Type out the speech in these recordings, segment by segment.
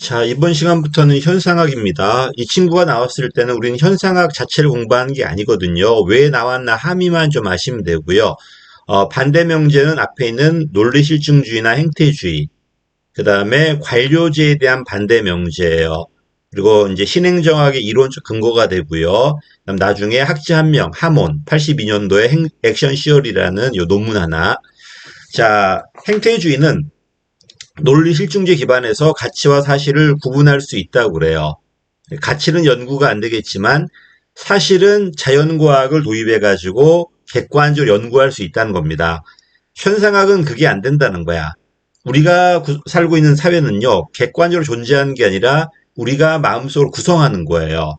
자, 이번 시간부터는 현상학입니다. 이 친구가 나왔을 때는 우리는 현상학 자체를 공부하는 게 아니거든요. 왜 나왔나 함의만 좀 아시면 되고요. 반대 명제는 앞에 있는 논리실증주의나 행태주의, 그 다음에 관료제에 대한 반대 명제예요. 그리고 이제 신행정학의 이론적 근거가 되고요. 그다음 나중에 학자 한 명, 하몬, 82년도에 액션 시얼이라는 요 논문 하나. 자, 행태주의는 논리 실증주의 기반에서 가치와 사실을 구분할 수 있다고 그래요. 가치는 연구가 안 되겠지만 사실은 자연과학을 도입해가지고 객관적으로 연구할 수 있다는 겁니다. 현상학은 그게 안 된다는 거야. 우리가 살고 있는 사회는요, 객관적으로 존재하는 게 아니라 우리가 마음속으로 구성하는 거예요.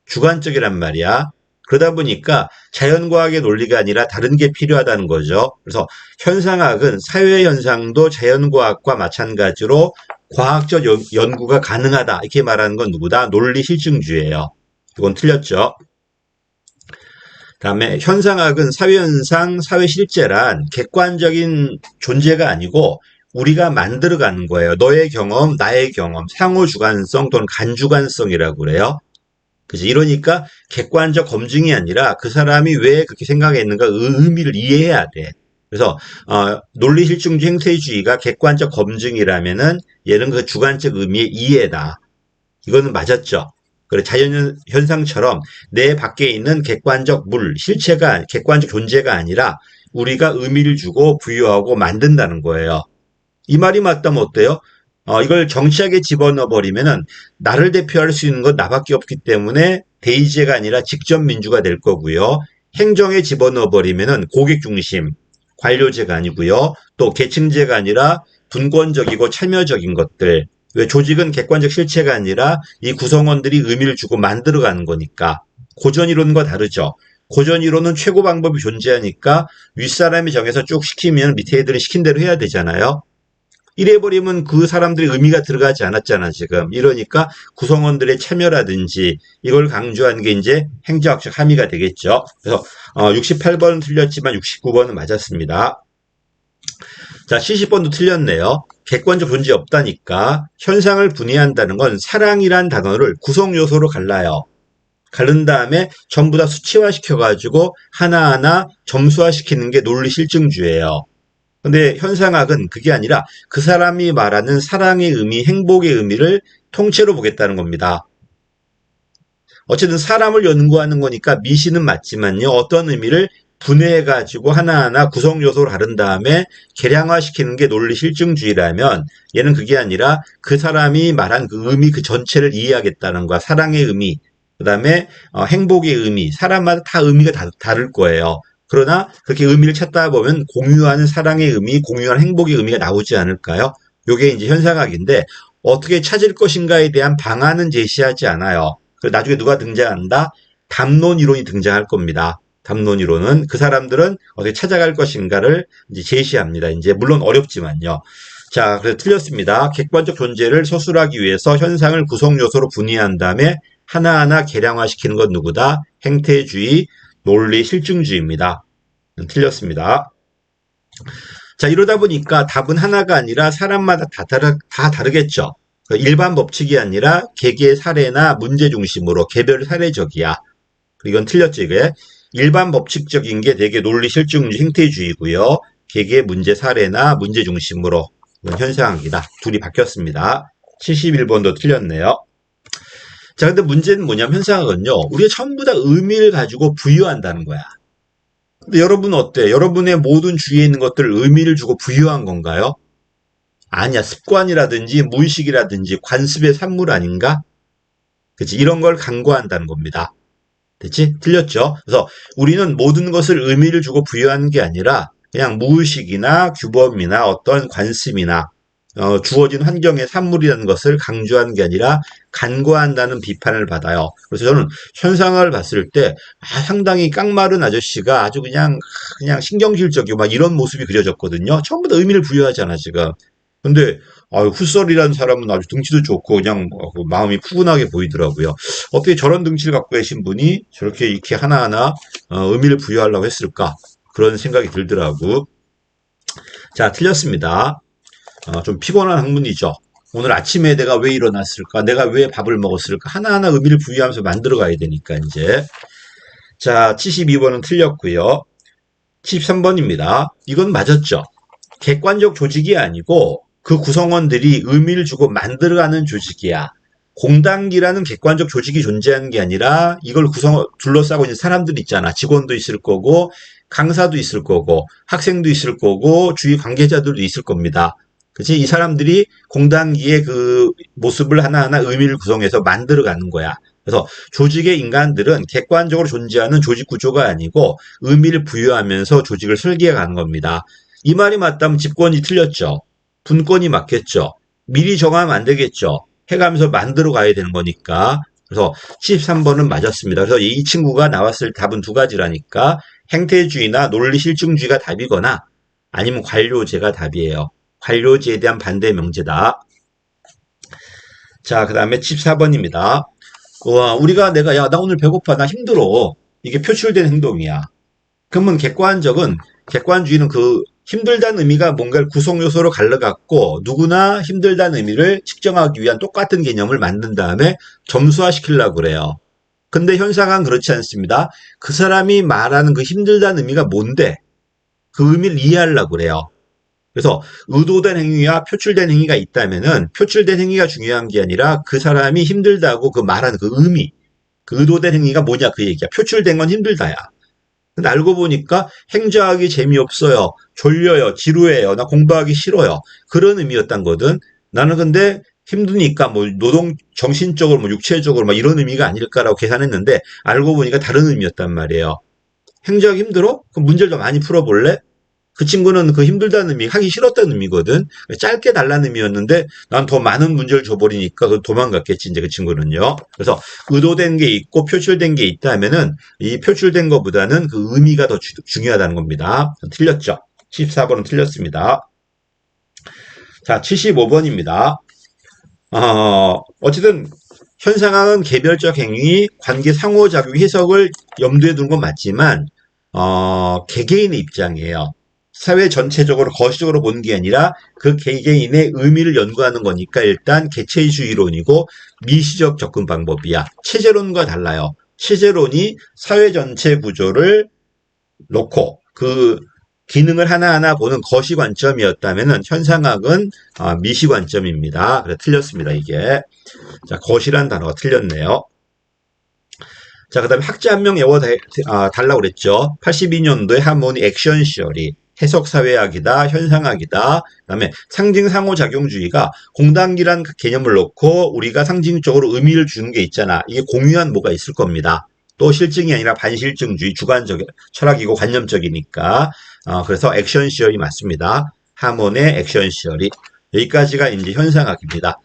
주관적이란 말이야. 그러다 보니까 자연과학의 논리가 아니라 다른 게 필요하다는 거죠. 그래서 현상학은 사회 현상도 자연과학과 마찬가지로 과학적 연구가 가능하다. 이렇게 말하는 건 누구다? 논리 실증주의예요. 이건 틀렸죠. 다음에 현상학은 사회현상, 사회실제란 객관적인 존재가 아니고 우리가 만들어가는 거예요. 너의 경험, 나의 경험, 상호주관성 또는 간주관성이라고 그래요. 그지? 이러니까 객관적 검증이 아니라 그 사람이 왜 그렇게 생각했는가 의미를 이해해야 돼. 그래서 논리실증주의 행태주의가 객관적 검증이라면은 얘는 그 주관적 의미의 이해다. 이거는 맞았죠. 그래 자연현상처럼 내 밖에 있는 객관적 실체가 객관적 존재가 아니라 우리가 의미를 주고 부여하고 만든다는 거예요. 이 말이 맞다면 어때요? 이걸 정치학에 집어넣어 버리면은 나를 대표할 수 있는 건 나밖에 없기 때문에 대의제가 아니라 직접 민주가 될 거고요. 행정에 집어넣어 버리면은 고객 중심, 관료제가 아니고요. 또 계층제가 아니라 분권적이고 참여적인 것들. 왜 조직은 객관적 실체가 아니라 이 구성원들이 의미를 주고 만들어가는 거니까. 고전 이론과 다르죠. 고전 이론은 최고 방법이 존재하니까 윗사람이 정해서 쭉 시키면 밑에 애들은 시킨 대로 해야 되잖아요. 이래버리면 그 사람들의 의미가 들어가지 않았잖아, 지금. 이러니까 구성원들의 참여라든지 이걸 강조하는 게 이제 행정학적 함의가 되겠죠. 그래서 68번은 틀렸지만 69번은 맞았습니다. 자, 70번도 틀렸네요. 객관적 존재 없다니까 현상을 분해한다는 건 사랑이란 단어를 구성 요소로 갈라요. 가른 다음에 전부 다 수치화시켜가지고 하나하나 점수화시키는 게 논리실증주예요. 근데 현상학은 그게 아니라 그 사람이 말하는 사랑의 의미, 행복의 의미를 통째로 보겠다는 겁니다. 어쨌든 사람을 연구하는 거니까 미시는 맞지만요. 어떤 의미를 분해해가지고 하나하나 구성 요소를 다른 다음에 계량화시키는 게 논리 실증주의라면 얘는 그게 아니라 그 사람이 말한 그 의미 그 전체를 이해하겠다는 거야. 사랑의 의미, 그 다음에 행복의 의미, 사람마다 다 의미가 다를 거예요. 그러나 그렇게 의미를 찾다 보면 공유하는 사랑의 의미, 공유하는 행복의 의미가 나오지 않을까요? 요게 이제 현상학인데 어떻게 찾을 것인가에 대한 방안은 제시하지 않아요. 나중에 누가 등장한다? 담론 이론이 등장할 겁니다. 담론 이론은 그 사람들은 어떻게 찾아갈 것인가를 이제 제시합니다. 이제 물론 어렵지만요. 자, 그래서 틀렸습니다. 객관적 존재를 서술하기 위해서 현상을 구성 요소로 분해한 다음에 하나하나 계량화시키는 건 누구다? 행태주의, 논리 실증주의입니다. 틀렸습니다. 자, 이러다 보니까 답은 하나가 아니라 사람마다 다 다르겠죠. 일반 법칙이 아니라 개개 사례나 문제 중심으로 개별 사례적이야. 이건 틀렸죠, 이게. 일반 법칙적인 게 되게 논리 실증주의 행태주의고요. 개개 문제 사례나 문제 중심으로 이건 현상학이다. 둘이 바뀌었습니다. 71번도 틀렸네요. 자, 근데 문제는 뭐냐면 현상학은요. 우리가 전부 다 의미를 가지고 부여한다는 거야. 근데 여러분은 어때? 여러분의 모든 주위에 있는 것들을 의미를 주고 부여한 건가요? 아니야. 습관이라든지 무의식이라든지 관습의 산물 아닌가? 그치? 이런 걸 간과한다는 겁니다. 됐지? 틀렸죠? 그래서 우리는 모든 것을 의미를 주고 부여하는 게 아니라 그냥 무의식이나 규범이나 어떤 관습이나 주어진 환경의 산물이라는 것을 강조하는 게 아니라 간과한다는 비판을 받아요. 그래서 저는 현상을 봤을 때 상당히 깡마른 아저씨가 아주 그냥 신경질적이고 막 이런 모습이 그려졌거든요. 전부 다 의미를 부여하잖아 지금. 근데 훗설이라는 사람은 아주 등치도 좋고 그냥 마음이 푸근하게 보이더라고요. 어떻게 저런 등치를 갖고 계신 분이 저렇게 이렇게 하나하나 의미를 부여하려고 했을까? 그런 생각이 들더라고. 자, 틀렸습니다. 좀 피곤한 학문이죠. 오늘 아침에 내가 왜 일어났을까? 내가 왜 밥을 먹었을까? 하나하나 의미를 부여하면서 만들어 가야 되니까, 이제. 자, 72번은 틀렸고요. 73번입니다. 이건 맞았죠. 객관적 조직이 아니고 그 구성원들이 의미를 주고 만들어가는 조직이야. 공단기라는 객관적 조직이 존재하는 게 아니라 이걸 둘러싸고 있는 사람들 있잖아. 직원도 있을 거고, 강사도 있을 거고, 학생도 있을 거고, 주위 관계자들도 있을 겁니다. 그치? 이 사람들이 공단기의 그 모습을 하나하나 의미를 구성해서 만들어가는 거야. 그래서 조직의 인간들은 객관적으로 존재하는 조직 구조가 아니고 의미를 부여하면서 조직을 설계해 가는 겁니다. 이 말이 맞다면 집권이 틀렸죠. 분권이 맞겠죠. 미리 정하면 안 되겠죠. 해가면서 만들어 가야 되는 거니까. 그래서 73번은 맞았습니다. 그래서 이 친구가 나왔을 답은 두 가지라니까 행태주의나 논리실증주의가 답이거나 아니면 관료제가 답이에요. 관료제에 대한 반대 명제다. 자, 그 다음에 74번입니다. 우리가 야, 나 오늘 배고파, 나 힘들어. 이게 표출된 행동이야. 그러면 객관주의는 그 힘들다는 의미가 뭔가를 구성 요소로 갈라갖고 누구나 힘들다는 의미를 측정하기 위한 똑같은 개념을 만든 다음에 점수화시키려고 그래요. 근데 현상은 그렇지 않습니다. 그 사람이 말하는 그 힘들다는 의미가 뭔데? 그 의미를 이해하려고 그래요. 그래서 의도된 행위와 표출된 행위가 있다면은 표출된 행위가 중요한 게 아니라 그 사람이 힘들다고 그 말하는 그 의미, 그 의도된 행위가 뭐냐 그 얘기야. 표출된 건 힘들다야. 근데 알고 보니까 행정하기 재미없어요. 졸려요. 지루해요. 나 공부하기 싫어요. 그런 의미였단 거든. 나는 근데 힘드니까 뭐 노동 정신적으로 뭐 육체적으로 막 이런 의미가 아닐까라고 계산했는데 알고 보니까 다른 의미였단 말이에요. 행정하기 힘들어? 그럼 문제를 더 많이 풀어볼래? 그 친구는 그 힘들다는 의미, 하기 싫었다는 의미거든. 짧게 달라는 의미였는데 난 더 많은 문제를 줘버리니까 그 도망갔겠지 이제 그 친구는요. 그래서 의도된 게 있고 표출된 게 있다면은 이 표출된 것보다는 그 의미가 더 중요하다는 겁니다. 틀렸죠. 14번은 틀렸습니다. 자, 75번입니다. 어쨌든 현상학은 개별적 행위, 관계 상호작용 해석을 염두에 두는 건 맞지만 개개인의 입장이에요. 사회 전체적으로 거시적으로 보는 게 아니라 그 개개인의 의미를 연구하는 거니까 일단 개체주의론이고 미시적 접근 방법이야. 체제론과 달라요. 체제론이 사회 전체 구조를 놓고 그 기능을 하나하나 보는 거시 관점이었다면 현상학은 미시 관점입니다. 그래서 틀렸습니다. 이게. 자, 거시란 단어가 틀렸네요. 자, 그 다음에 학자 한 명 달라고 그랬죠. 82년도에 하모니 액션 시어리. 해석사회학이다, 현상학이다. 그다음에 상징상호작용주의가 공단기란 개념을 놓고 우리가 상징적으로 의미를 주는 게 있잖아. 이게 공유한 뭐가 있을 겁니다. 또 실증이 아니라 반실증주의, 주관적 철학이고 관념적이니까. 그래서 액션 시어리 맞습니다. 하몬의 액션 시어리. 여기까지가 이제 현상학입니다.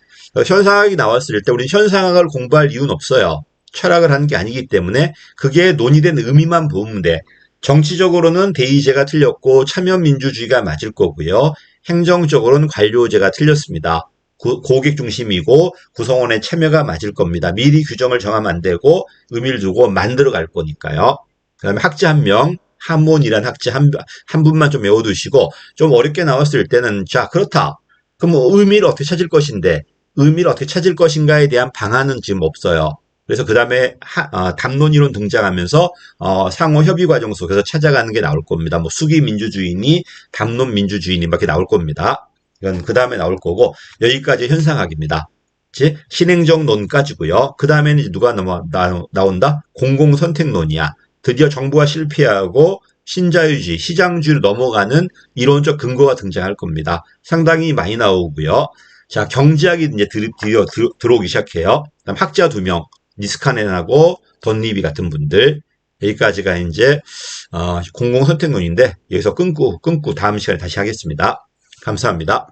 현상학이 나왔을 때 우리는 현상학을 공부할 이유는 없어요. 철학을 하는 게 아니기 때문에 그게 논의된 의미만 보면 돼. 정치적으로는 대의제가 틀렸고 참여민주주의가 맞을 거고요. 행정적으로는 관료제가 틀렸습니다. 고객 중심이고 구성원의 참여가 맞을 겁니다. 미리 규정을 정하면 안 되고 의미를 두고 만들어 갈 거니까요. 그 다음에 학자 한 명, 하몬이란 학자 한 분만 좀 외워두시고 좀 어렵게 나왔을 때는 자 그렇다. 그럼 뭐 의미를 어떻게 찾을 것인데 의미를 어떻게 찾을 것인가에 대한 방안은 지금 없어요. 그래서 그 다음에 담론이론 등장하면서 상호 협의 과정 속에서 찾아가는 게 나올 겁니다. 뭐 수기 민주주의니 담론 민주주의니 이렇게 나올 겁니다. 이건 그 다음에 나올 거고 여기까지 현상학입니다. 신행정론까지고요. 그 다음에는 이제 누가 나온다? 공공선택론이야. 드디어 정부가 실패하고 신자유주의, 시장주의로 넘어가는 이론적 근거가 등장할 겁니다. 상당히 많이 나오고요. 자, 경제학이 이제 드디어 들어오기 시작해요. 그다음 학자 2명. 니스카넨하고 던리비 같은 분들 여기까지가 이제 공공선택론인데 여기서 끊고 다음 시간에 다시 하겠습니다. 감사합니다.